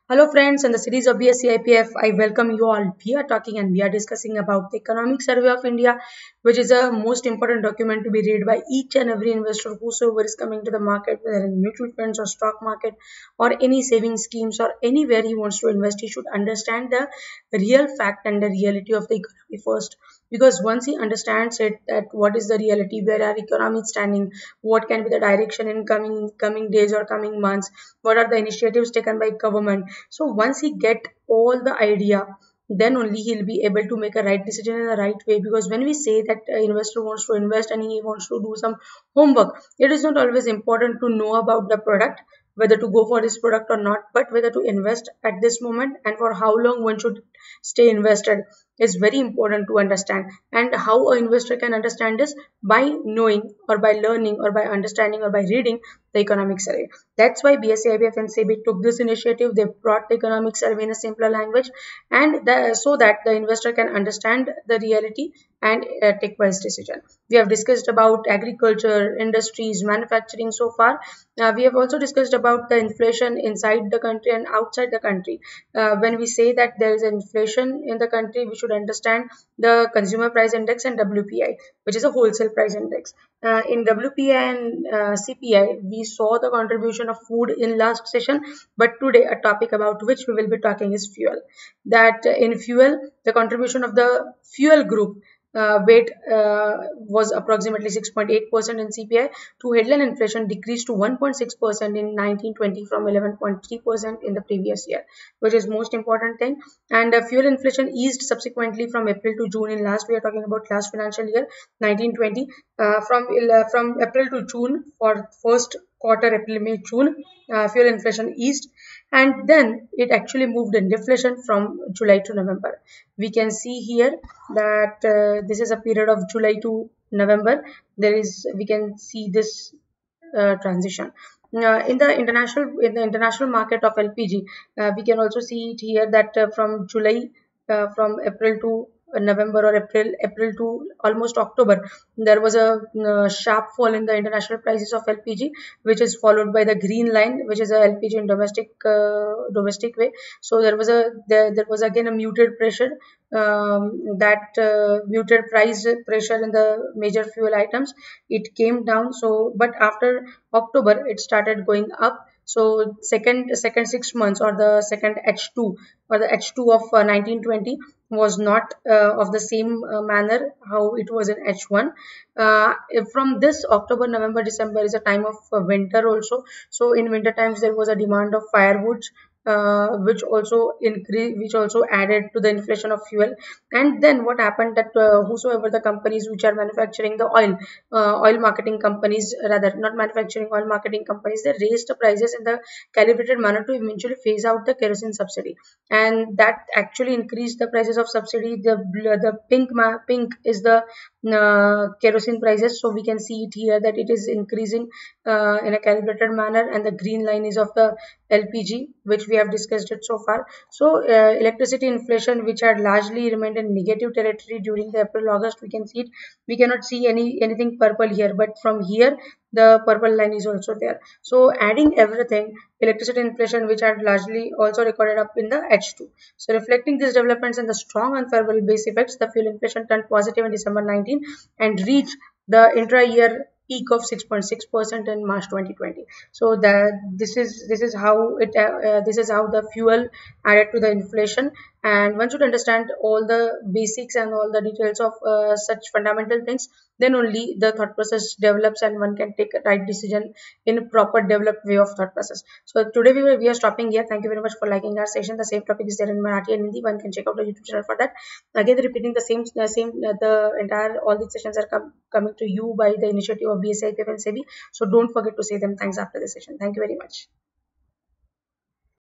Hello friends, in the series of BSc IPF, I welcome you all. We are talking and we are discussing about the Economic Survey of India, which is a most important document to be read by each and every investor whosoever is coming to the market, whether in mutual funds or stock market or any saving schemes or anywhere he wants to invest. He should understand the real fact and the reality of the economy first. Because once he understands it, that what is the reality, where our economy is standing, what can be the direction in coming days or coming months, what are the initiatives taken by government. So once he get all the idea, then only he'll be able to make a right decision in the right way. Because when we say that investor wants to invest and he wants to do some homework, it is not always important to know about the product, whether to go for this product or not, but whether to invest at this moment and for how long one should stay invested is very important to understand. And how an investor can understand this by knowing or by learning or by understanding or by reading the economic survey. That's why BSc IBF and SEBI took this initiative. They brought the economic survey in a simpler language, and so that the investor can understand the reality and take wise decision. We have discussed about agriculture, industries, manufacturing so far. We have also discussed about the inflation inside the country and outside the country. When we say that there is inflation in the country, we should understand the consumer price index and WPI, which is a wholesale price index. In WPI and CPI, we saw the contribution of food in last session, but today a topic about which we will be talking is fuel. That in fuel, the contribution of the fuel group weight was approximately 6.8% in CPI to headline inflation decreased to 1.6% in 1920 from 11.3% in the previous year, which is most important thing. And fuel inflation eased subsequently from April to June in last, we are talking about last financial year 1920. From April to June, for first quarter April, May, June, fuel inflation eased, and then it actually moved in deflation from July to November. We can see here that this is a period of July to November. We can see this transition. In the international market of LPG, we can also see it here that from April to November, or April to almost October, there was a sharp fall in the international prices of LPG, which is followed by the green line, which is a LPG in domestic way. So there was again a muted pressure, that muted price pressure in the major fuel items. It came down. So but after October it started going up. So second 6 months, or the second H2, or the H2 of 1920 was not of the same manner how it was in H1. From this October, November, December is a time of winter also. So in winter times there was a demand of firewoods, which also added to the inflation of fuel. And then what happened, that whosoever the companies which are manufacturing the oil marketing companies, rather not manufacturing, oil marketing companies, they raised the prices in the calibrated manner to eventually phase out the kerosene subsidy, and that actually increased the prices of subsidy. The pink is the kerosene prices. So we can see it here that it is increasing in a calibrated manner, and the green line is of the LPG, which we have discussed it so far. So electricity inflation, which had largely remained in negative territory during the April August, we can see it. We cannot see anything purple here, but from here the purple line is also there. So adding everything, electricity inflation, which had largely also recorded up in the H2. So reflecting these developments and the strong unfavorable base effects, the fuel inflation turned positive in December 19 and reached the intra-year peak of 6.6% in March 2020. So this is how the fuel added to the inflation. And one should understand all the basics and all the details of such fundamental things, then only the thought process develops and one can take a right decision in a proper developed way of thought process. So today we are stopping here. Thank you very much for liking our session. The same topic is there in Marathi and Hindi. One can check out the YouTube channel for that. Again, repeating the entire all these sessions are coming to you by the initiative of BSI and SEBI. So don't forget to say them thanks after the session. Thank you very much.